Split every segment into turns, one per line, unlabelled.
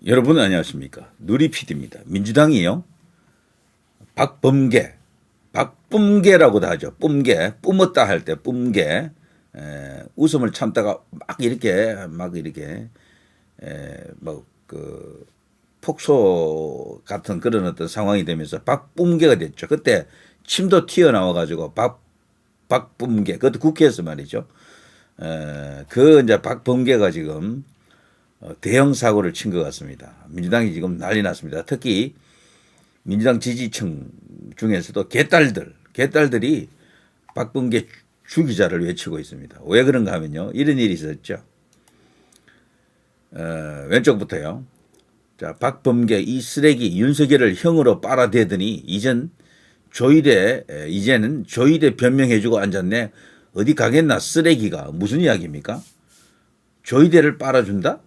여러분 안녕하십니까. 누리PD입니다. 민주당이요. 박범계라고도 하죠. 뿜계, 뿜었다 할 때 뿜계. 웃음을 참다가 막 이렇게 폭소 같은 그런 어떤 상황이 되면서 박뿜계가 됐죠. 그때 침도 튀어나와가지고 박뿜계. 그것도 국회에서 말이죠. 이제 박범계가 지금 대형 사고를 친 것 같습니다. 민주당이 지금 난리 났습니다. 특히 민주당 지지층 중에서도 개딸들이 박범계 주기자를 외치고 있습니다. 왜 그런가 하면요. 이런 일이 있었죠. 왼쪽부터요. 자, 박범계 이 쓰레기 윤석열을 형으로 빨아대더니 이제는 조이대 변명해주고 앉았네. 어디 가겠나 쓰레기가. 무슨 이야기입니까? 조이대를 빨아준다?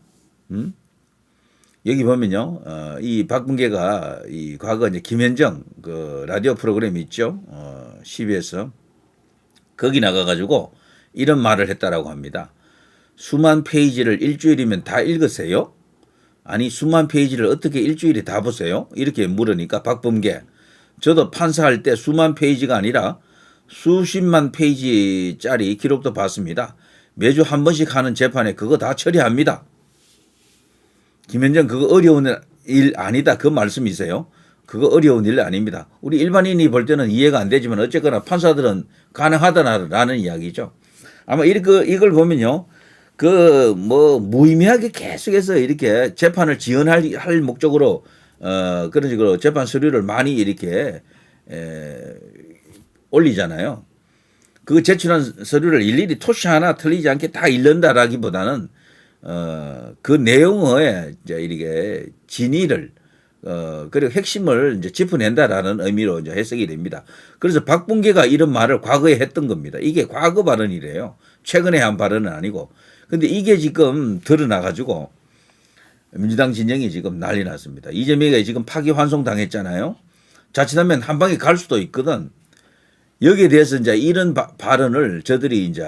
여기 보면요, 이 박범계가 이 과거 이제 김현정 그 라디오 프로그램 있죠, CBS 거기 나가가지고 이런 말을 했다라고 합니다. 수만 페이지를 일주일이면 다 읽으세요? 아니 수만 페이지를 어떻게 일주일에 다 보세요? 이렇게 물으니까 박범계, 저도 판사할 때 수만 페이지가 아니라 수십만 페이지짜리 기록도 봤습니다. 매주 한 번씩 하는 재판에 그거 다 처리합니다. 김현정 그거 어려운 일 아니다 그 말씀이세요? 그거 어려운 일 아닙니다. 우리 일반인이 볼 때는 이해가 안 되지만 어쨌거나 판사들은 가능하다라는 이야기죠. 아마 이걸 보면요. 무의미하게 계속해서 이렇게 재판을 지연할 목적으로 그런 식으로 재판 서류를 많이 이렇게 올리잖아요. 그 제출한 서류를 일일이 토시 하나 틀리지 않게 다 읽는다라기보다는 그 내용의 이제 이렇게 진위를 그리고 핵심을 이제 짚어낸다라는 의미로 이제 해석이 됩니다. 그래서 박범계가 이런 말을 과거에 했던 겁니다. 이게 과거 발언이래요. 최근에 한 발언은 아니고. 근데 이게 지금 드러나가지고 민주당 진영이 지금 난리 났습니다. 이재명이 지금 파기환송 당했잖아요. 자칫하면 한 방에 갈 수도 있거든. 여기에 대해서 이제 이런 발언을 저들이 이제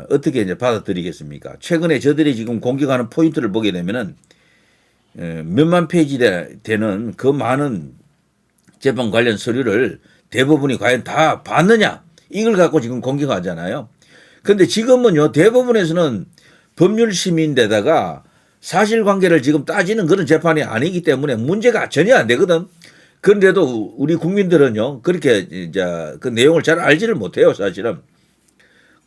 어떻게 이제 받아들이겠습니까? 최근에 저들이 지금 공격하는 포인트를 보게 되면은 몇만 페이지 되는 그 많은 재판 관련 서류를 대법원이 과연 다 봤느냐? 이걸 갖고 지금 공격하잖아요. 그런데 지금은요, 대법원에서는 법률심인데다가 사실관계를 지금 따지는 그런 재판이 아니기 때문에 문제가 전혀 안 되거든. 그런데도 우리 국민들은요, 그렇게 이제 그 내용을 잘 알지를 못해요, 사실은.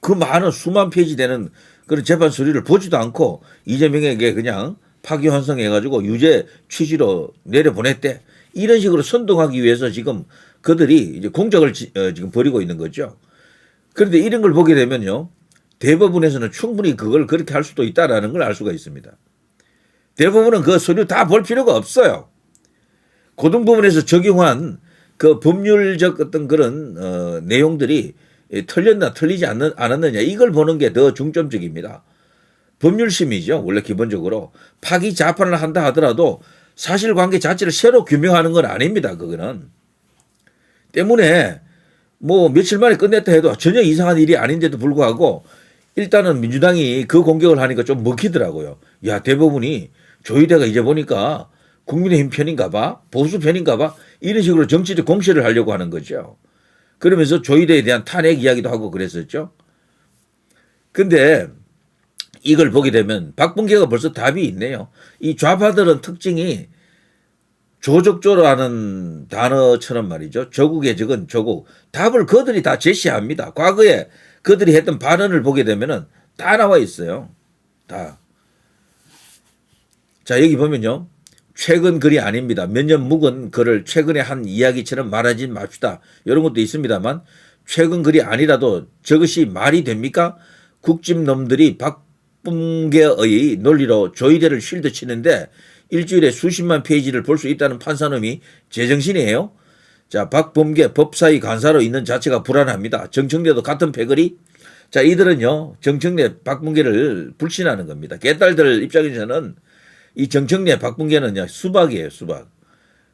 그 많은 수만 페이지 되는 그런 재판 서류를 보지도 않고 이재명에게 그냥 파기환송해가지고 유죄 취지로 내려보냈대. 이런 식으로 선동하기 위해서 지금 그들이 이제 공작을 지금 벌이고 있는 거죠. 그런데 이런 걸 보게 되면요. 대법원에서는 충분히 그걸 그렇게 할 수도 있다라는 걸 알 수가 있습니다. 대법원은 그 서류 다 볼 필요가 없어요. 고등법원에서 적용한 그 법률적 어떤 그런 내용들이 틀렸나 틀리지 않았느냐 이걸 보는 게 더 중점적입니다. 법률심이죠. 원래 기본적으로 파기 재판을 한다 하더라도 사실관계 자체를 새로 규명하는 건 아닙니다. 그거는. 때문에 뭐 며칠 만에 끝냈다 해도 전혀 이상한 일이 아닌데도 불구하고 일단은 민주당이 그 공격을 하니까 좀 먹히더라고요. 야, 대법원이 조희대가 이제 보니까 국민의힘 편인가 봐, 보수 편인가 봐, 이런 식으로 정치적 공세를 하려고 하는 거죠. 그러면서 조희대에 대한 탄핵 이야기도 하고 그랬었죠. 근데 이걸 보게 되면 박범계가 벌써 답이 있네요. 이 좌파들은 특징이 조족조라는 단어처럼 말이죠. 조국의 적은 조국. 답을 그들이 다 제시합니다. 과거에 그들이 했던 발언을 보게 되면은 다 나와 있어요. 다. 자, 여기 보면요. 최근 글이 아닙니다. 몇 년 묵은 글을 최근에 한 이야기처럼 말하지 맙시다. 이런 것도 있습니다만 최근 글이 아니라도 저것이 말이 됩니까? 국집놈들이 박범계의 논리로 조희대를 쉴드 치는데 일주일에 수십만 페이지를 볼 수 있다는 판사놈이 제정신이에요. 자, 박범계 법사위 간사로 있는 자체가 불안합니다. 정청래도 같은 패거리. 자, 이들은요 정청래 박범계를 불신하는 겁니다. 개딸들 입장에서는 이 정청래 박범계는요 수박이에요, 수박.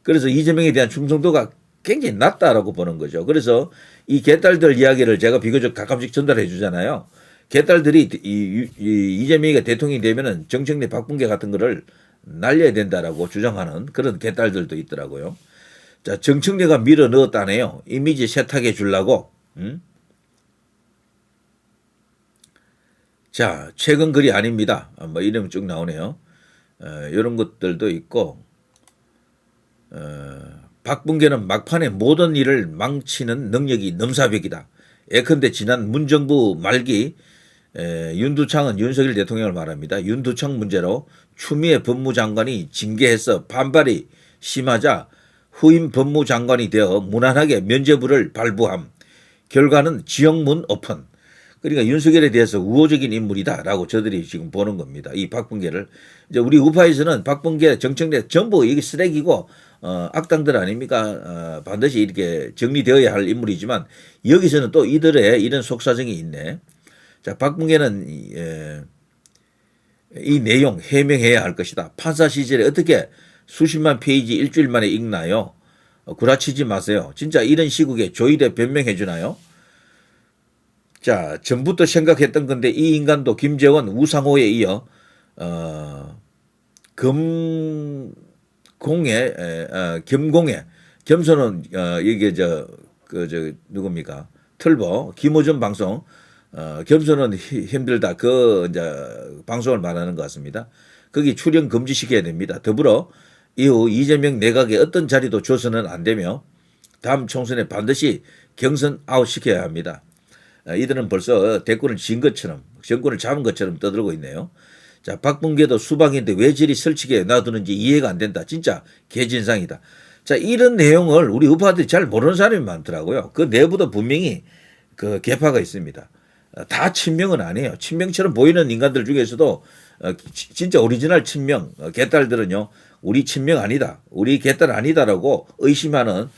그래서 이재명에 대한 충성도가 굉장히 낮다라고 보는 거죠. 그래서 이 개딸들 이야기를 제가 비교적 가끔씩 전달해 주잖아요. 개딸들이 이재명이가 대통령이 되면은 정청래 박범계 같은 거를 날려야 된다라고 주장하는 그런 개딸들도 있더라고요. 자, 정청래가 밀어 넣었다네요. 이미지 세탁해 주려고. 자, 최근 글이 아닙니다. 뭐 이름 쭉 나오네요. 이런 것들도 있고, 박bun계는 막판에 모든 일을 망치는 능력이 넘사벽이다. 예컨대 지난 문정부 말기 윤두창은 윤석열 대통령을 말합니다. 윤두창 문제로 추미애 법무장관이 징계해서 반발이 심하자 후임 법무장관이 되어 무난하게 면죄부를 발부함. 결과는 지형문 오픈. 그러니까 윤석열에 대해서 우호적인 인물이다라고 저들이 지금 보는 겁니다. 이 박bun계를. 이제 우리 우파에서는 박bun계, 정청래 전부 이게 쓰레기고 악당들 아닙니까? 반드시 이렇게 정리되어야 할 인물이지만 여기서는 또 이들의 이런 속사정이 있네. 자, 박bun계는 이 내용 해명해야 할 것이다. 판사 시절에 어떻게 수십만 페이지 일주일 만에 읽나요? 구라치지 마세요. 진짜 이런 시국에 조율에 변명해 주나요? 자, 전부터 생각했던 건데 이 인간도 김재원, 우상호에 이어 겸공에 겸손은 이게 누굽니까? 틀보 김호준 방송 겸손은 힘들다. 그 이제 방송을 말하는 것 같습니다. 거기 출연 금지시켜야 됩니다. 더불어 이후 이재명 내각에 어떤 자리도 줘서는 안 되며 다음 총선에 반드시 경선 아웃시켜야 합니다. 이들은 벌써 대권을 진 것처럼 정권을 잡은 것처럼 떠들고 있네요. 자, 박bun계도 수박인데 왜 저리 설치게 놔두는지 이해가 안 된다. 진짜 개진상이다. 자, 이런 내용을 우리 우파들이 잘 모르는 사람이 많더라고요. 그 내부도 분명히 그 개파가 있습니다. 다 친명은 아니에요. 친명처럼 보이는 인간들 중에서도 진짜 오리지널 친명, 개딸들은요, 우리 친명 아니다. 우리 개딸 아니다라고 의심하는,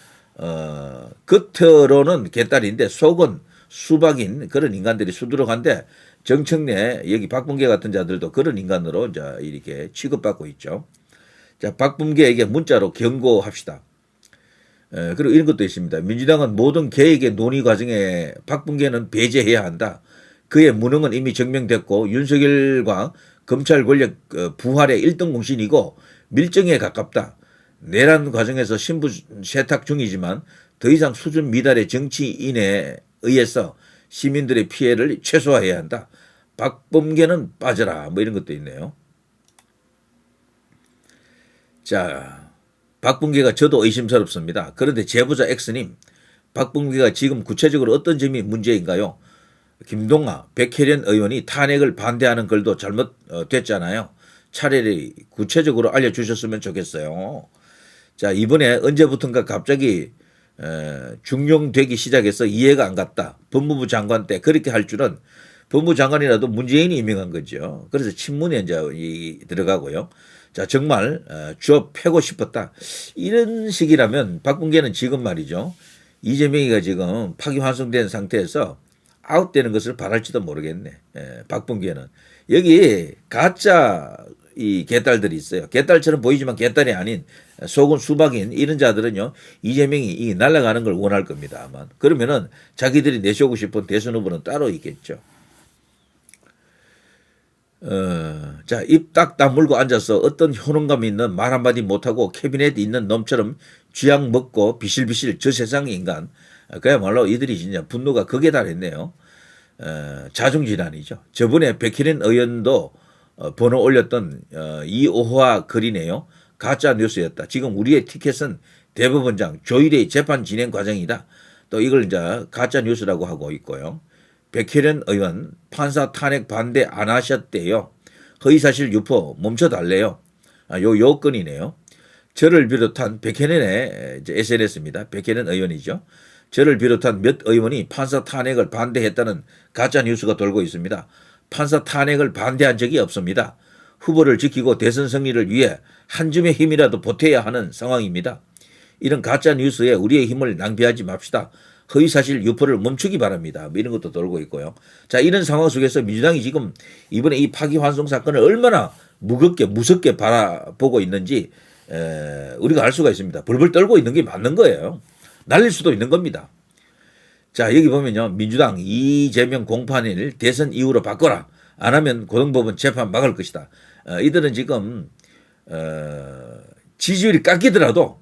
겉으로는 개딸인데 속은 수박인 그런 인간들이 수두룩한데 정청래, 여기 박bun계 같은 자들도 그런 인간으로 이제 이렇게 취급받고 있죠. 자, 박bun계에게 문자로 경고합시다. 그리고 이런 것도 있습니다. 민주당은 모든 계획의 논의 과정에 박bun계는 배제해야 한다. 그의 무능은 이미 증명됐고 윤석열과 검찰 권력 부활의 1등 공신이고 밀정에 가깝다. 내란 과정에서 신분 세탁 중이지만 더 이상 수준 미달의 정치인에 의해서 시민들의 피해를 최소화해야 한다. 박범계는 빠져라. 뭐 이런 것도 있네요. 자, 박bun계가 저도 의심스럽습니다. 그런데 제보자 X님, 박bun계가 지금 구체적으로 어떤 점이 문제인가요? 김동아, 백혜련 의원이 탄핵을 반대하는 글도 잘못됐잖아요. 차라리 구체적으로 알려주셨으면 좋겠어요. 자, 이번에 언제부턴가 갑자기 중용되기 시작해서 이해가 안 갔다. 법무부 장관 때 그렇게 할 줄은 법무부 장관이라도 문재인이 임명한 거죠. 그래서 친문에 이제 들어가고요. 자, 정말 주업 패고 싶었다. 이런 식이라면 박bun계는 지금 말이죠. 이재명이가 지금 파기환송된 상태에서 아웃되는 것을 바랄지도 모르겠네. 박bun계는. 여기 가짜 이 개딸들이 있어요. 개딸처럼 보이지만 개딸이 아닌 속은 수박인 이런 자들은요. 이재명이 이 날아가는 걸 원할 겁니다. 아마. 그러면은 자기들이 내세우고 싶은 대선 후보는 따로 있겠죠. 자, 입 딱 다물고 앉아서 어떤 효능감 있는 말 한마디 못하고 캐비넷에 있는 놈처럼 쥐약 먹고 비실비실 저 세상 인간. 그야말로 이들이 진짜 분노가 극에 달했네요. 자중질환이죠. 저번에 백혜련 의원도 번호 올렸던 이오화 글이네요. 가짜 뉴스였다. 지금 우리의 티켓은 대법원장 조일의 재판 진행 과정이다. 또 이걸 이제 가짜 뉴스라고 하고 있고요. 백혜련 의원 판사 탄핵 반대 안 하셨대요. 허위사실 유포 멈춰달래요. 요 건이네요. 저를 비롯한 백혜련의 SNS입니다. 백혜련 의원이죠. 저를 비롯한 몇 의원이 판사 탄핵을 반대했다는 가짜 뉴스가 돌고 있습니다. 판사 탄핵을 반대한 적이 없습니다. 후보를 지키고 대선 승리를 위해 한 줌의 힘이라도 보태야 하는 상황입니다. 이런 가짜 뉴스에 우리의 힘을 낭비하지 맙시다. 허위사실 유포를 멈추기 바랍니다. 뭐 이런 것도 돌고 있고요. 자, 이런 상황 속에서 민주당이 지금 이번에 이 파기환송 사건을 얼마나 무섭게 바라보고 있는지 우리가 알 수가 있습니다. 벌벌 떨고 있는 게 맞는 거예요. 날릴 수도 있는 겁니다. 자, 여기 보면요. 민주당 이재명 공판일 대선 이후로 바꿔라. 안 하면 고등법원 재판 막을 것이다. 이들은 지금 지지율이 깎이더라도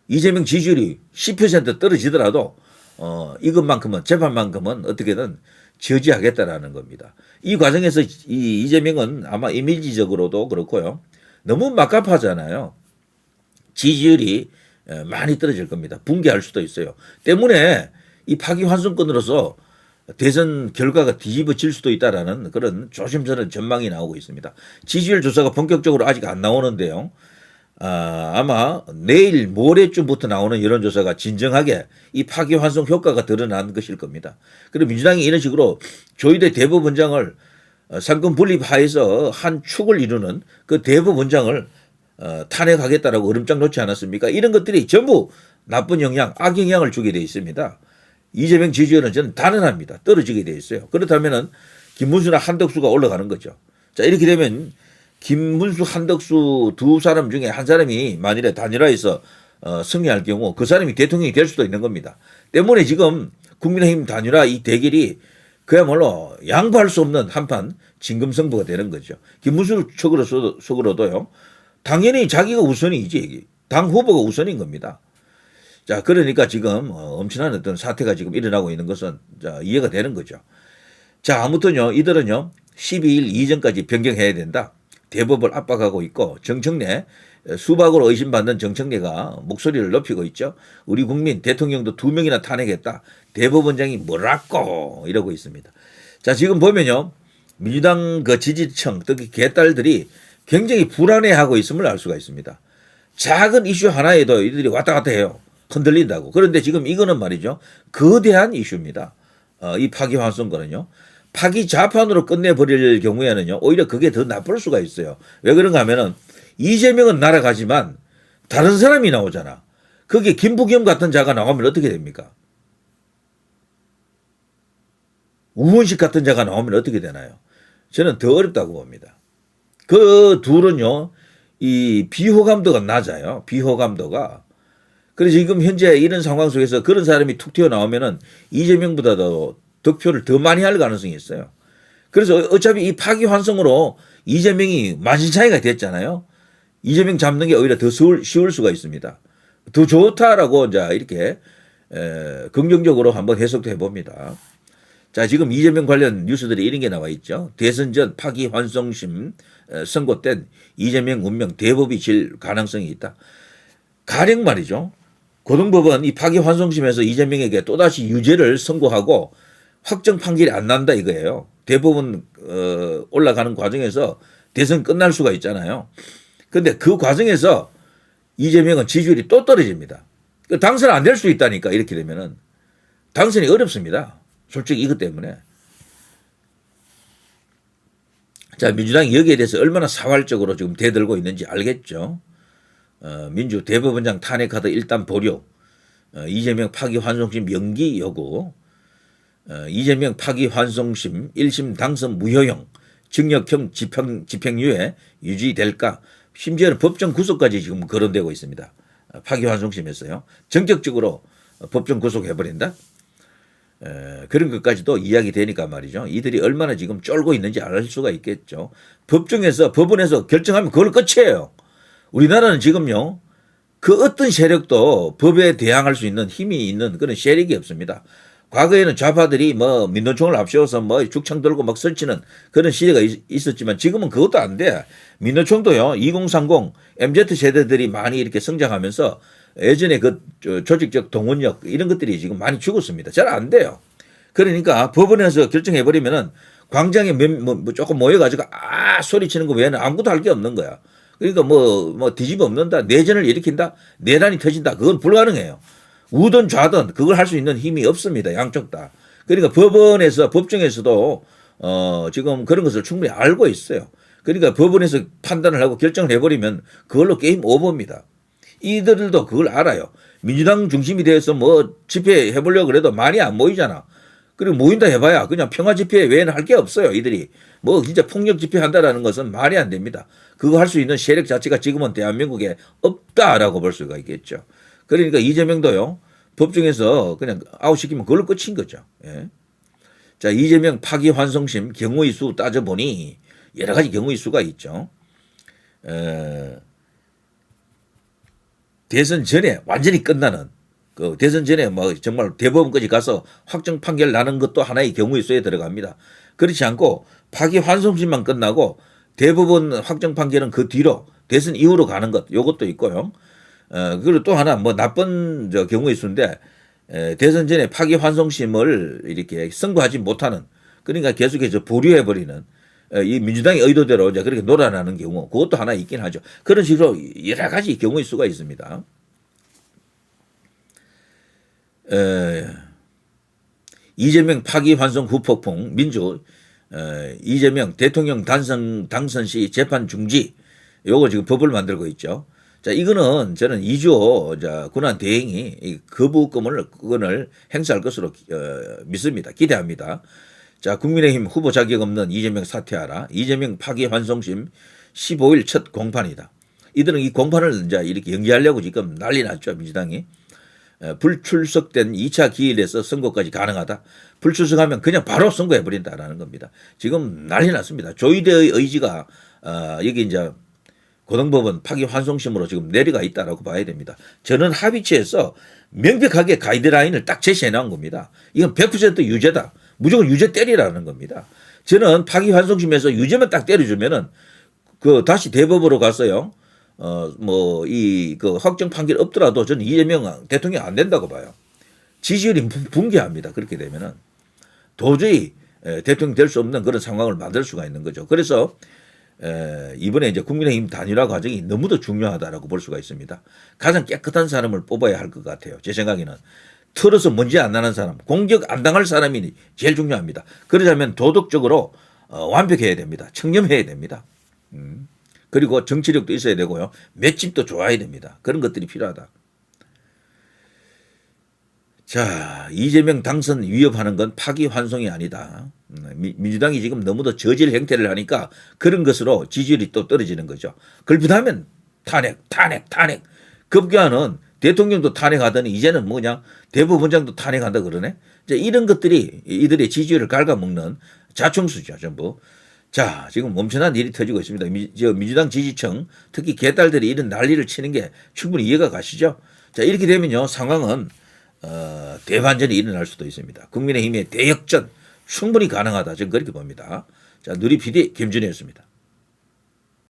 이재명 지지율이 10% 떨어지더라도 이것만큼은 재판만큼은 어떻게든 저지하겠다라는 겁니다. 이 과정에서 이재명은 아마 이미지적으로도 그렇고요. 너무 막갑하잖아요. 지지율이 많이 떨어질 겁니다. 붕괴할 수도 있어요. 때문에 이 파기환송권으로서 대선 결과가 뒤집어질 수도 있다라는 그런 조심스러운 전망이 나오고 있습니다. 지지율 조사가 본격적으로 아직 안 나오는데요. 아마 내일 모레쯤부터 나오는 여론조사가 진정하게 이 파기환송 효과가 드러난 것일 겁니다. 그리고 민주당이 이런 식으로 조희대 대법원장을 상권 분립하에서 한 축을 이루는 그 대법원장을 탄핵하겠다라고 얼음장 놓지 않았습니까? 이런 것들이 전부 나쁜 영향, 악영향을 주게 돼 있습니다. 이재명 지지율은 저는 단언합니다. 떨어지게 돼 있어요. 그렇다면은 김문수나 한덕수가 올라가는 거죠. 자, 이렇게 되면 김문수, 한덕수 두 사람 중에 한 사람이 만일에 단일화해서 승리할 경우 그 사람이 대통령이 될 수도 있는 겁니다. 때문에 지금 국민의힘 단일화 이 대결이 그야말로 양보할 수 없는 한판 진검승부가 되는 거죠. 김문수 속으로도요. 당연히 자기가 우선이지. 당 후보가 우선인 겁니다. 자, 그러니까 지금 엄청난 어떤 사태가 지금 일어나고 있는 것은 이해가 되는 거죠. 자, 아무튼요, 이들은요, 12일 이전까지 변경해야 된다. 대법을 압박하고 있고, 정청래, 수박으로 의심받는 정청래가 목소리를 높이고 있죠. 우리 국민 대통령도 2명이나 탄핵했다. 대법원장이 뭐라고 이러고 있습니다. 자, 지금 보면요, 민주당 그 지지층, 특히 개딸들이 굉장히 불안해하고 있음을 알 수가 있습니다. 작은 이슈 하나에도 이들이 왔다 갔다 해요. 흔들린다고. 그런데 지금 이거는 말이죠. 거대한 이슈입니다. 이 파기환송권은요. 파기 좌판으로 끝내버릴 경우에는요. 오히려 그게 더 나쁠 수가 있어요. 왜 그런가 하면은 이재명은 날아가지만 다른 사람이 나오잖아. 그게 김부겸 같은 자가 나오면 어떻게 됩니까? 우원식 같은 자가 나오면 어떻게 되나요? 저는 더 어렵다고 봅니다. 그 둘은요. 이 비호감도가 낮아요. 비호감도가. 그래서 지금 현재 이런 상황 속에서 그런 사람이 툭 튀어나오면은 이재명보다도 득표를 더 많이 할 가능성이 있어요. 그래서 어차피 이 파기환송으로 이재명이 만신창이가 됐잖아요. 이재명 잡는 게 오히려 더 쉬울 수가 있습니다. 더 좋다라고 이제 이렇게 긍정적으로 한번 해석도 해봅니다. 자, 지금 이재명 관련 뉴스들이 이런 게 나와 있죠. 대선 전 파기환송심 선고 땐 이재명 운명 대법이 질 가능성이 있다. 가령 말이죠. 고등법원 이 파기환송심에서 이재명에게 또다시 유죄를 선고하고 확정 판결이 안 난다 이거예요. 대법원 올라가는 과정에서 대선 끝날 수가 있잖아요. 그런데 그 과정에서 이재명은 지지율이 또 떨어집니다. 당선 안 될 수 있다니까 이렇게 되면은 당선이 어렵습니다. 솔직히 이것 때문에. 자, 민주당이 여기에 대해서 얼마나 사활적으로 지금 대들고 있는지 알겠죠. 민주 대법원장 탄핵하다 일단 보류, 이재명 파기환송심 연기 요구, 이재명 파기환송심 1심 당선 무효형, 징역형 집행유예 유지될까? 심지어는 법정 구속까지 지금 거론되고 있습니다. 파기환송심에서요. 전격적으로 법정 구속해버린다? 그런 것까지도 이야기되니까 말이죠. 이들이 얼마나 지금 쫄고 있는지 알 수가 있겠죠. 법원에서 결정하면 그걸 끝이에요. 우리나라는 지금요. 그 어떤 세력도 법에 대항할 수 있는 힘이 있는 그런 세력이 없습니다. 과거에는 좌파들이 뭐 민노총을 앞세워서 뭐 죽창 들고 막 설치는 그런 시대가 있었지만 지금은 그것도 안 돼. 민노총도요. 2030 MZ 세대들이 많이 이렇게 성장하면서 예전에 그 조직적 동원력 이런 것들이 지금 많이 죽었습니다. 잘 안 돼요. 그러니까 법원에서 결정해버리면은 광장에 조금 모여가지고 소리치는 거 외에는 아무것도 할 게 없는 거야. 그러니까 뭐 뒤집어 엎는다, 내전을 일으킨다, 내란이 터진다, 그건 불가능해요. 우든 좌든 그걸 할 수 있는 힘이 없습니다. 양쪽 다. 그러니까 법정에서도 지금 그런 것을 충분히 알고 있어요. 그러니까 법원에서 판단을 하고 결정을 해버리면 그걸로 게임 오버입니다. 이들도 그걸 알아요. 민주당 중심이 되어서 뭐 집회 해보려고 그래도 많이 안 모이잖아. 그리고 모인다 해봐야 그냥 평화 집회 외에는 할 게 없어요. 이들이 뭐 진짜 폭력 집회 한다라는 것은 말이 안 됩니다. 그거 할 수 있는 세력 자체가 지금은 대한민국에 없다라고 볼 수가 있겠죠. 그러니까 이재명도요. 법정에서 그냥 아웃시키면 그걸로 끝인 거죠. 예. 자, 이재명 파기환송심 경우의 수 따져보니 여러 가지 경우의 수가 있죠. 대선 전에 완전히 끝나는 그 대선 전에 뭐 정말 대법원까지 가서 확정 판결 나는 것도 하나의 경우의 수에 들어갑니다. 그렇지 않고 파기환송심만 끝나고 대법원 확정 판결은 그 뒤로 대선 이후로 가는 것 요것도 있고요. 그리고 또 하나 뭐 나쁜 경우의 수인데 대선 전에 파기환송심을 이렇게 선고하지 못하는 그러니까 계속해서 보류해 버리는 이 민주당의 의도대로 이제 그렇게 놀아나는 경우 그것도 하나 있긴 하죠. 그런 식으로 여러 가지 경우의 수가 있습니다. 이재명 파기환송 후폭풍 민주 이재명 대통령 당선 시 재판 중지 요거 지금 법을 만들고 있죠. 자, 이거는 저는 2조 군안 대행이 거부권을 행사할 것으로 믿습니다. 기대합니다. 자, 국민의힘 후보 자격 없는 이재명 사퇴하라. 이재명 파기환송심 15일 첫 공판이다. 이들은 이 공판을 이제 이렇게 연기하려고 지금 난리 났죠. 민주당이. 불출석된 2차 기일에서 선거까지 가능하다. 불출석하면 그냥 바로 선거해버린다라는 겁니다. 지금 난리 났습니다. 조희대의 의지가 여기 이제 고등법원 파기환송심으로 지금 내려가 있다라고 봐야 됩니다. 저는 합의체에서 명백하게 가이드라인을 딱 제시해 놓은 겁니다. 이건 100% 유죄다. 무조건 유죄 때리라는 겁니다. 저는 파기환송심에서 유죄만 딱 때려주면은 그 다시 대법으로 가서요. 그 확정 판결 없더라도 저는 이재명 대통령 안 된다고 봐요. 지지율이 붕괴합니다. 그렇게 되면은 도저히 대통령 될 수 없는 그런 상황을 만들 수가 있는 거죠. 그래서 이번에 이제 국민의힘 단일화 과정이 너무도 중요하다라고 볼 수가 있습니다. 가장 깨끗한 사람을 뽑아야 할 것 같아요. 제 생각에는 털어서 먼지 안 나는 사람, 공격 안 당할 사람이 제일 중요합니다. 그러자면 도덕적으로 완벽해야 됩니다. 청렴해야 됩니다. 그리고 정치력도 있어야 되고요. 맷집도 좋아야 됩니다. 그런 것들이 필요하다. 자, 이재명 당선 위협하는 건 파기환송이 아니다. 민주당이 지금 너무도 저질 행태를 하니까 그런 것으로 지지율이 또 떨어지는 거죠. 그렇다면 탄핵. 급기야는 대통령도 탄핵하더니 이제는 뭐냐 대법원장도 탄핵한다 그러네. 이제 이런 것들이 이들의 지지율을 갉아먹는 자충수죠 전부. 자, 지금 엄청난 일이 터지고 있습니다. 민주당 지지층 특히 개딸들이 이런 난리를 치는 게 충분히 이해가 가시죠. 자, 이렇게 되면요 상황은 대반전이 일어날 수도 있습니다. 국민의힘의 대역전 충분히 가능하다. 저는 그렇게 봅니다. 자, 누리 PD 김준희였습니다.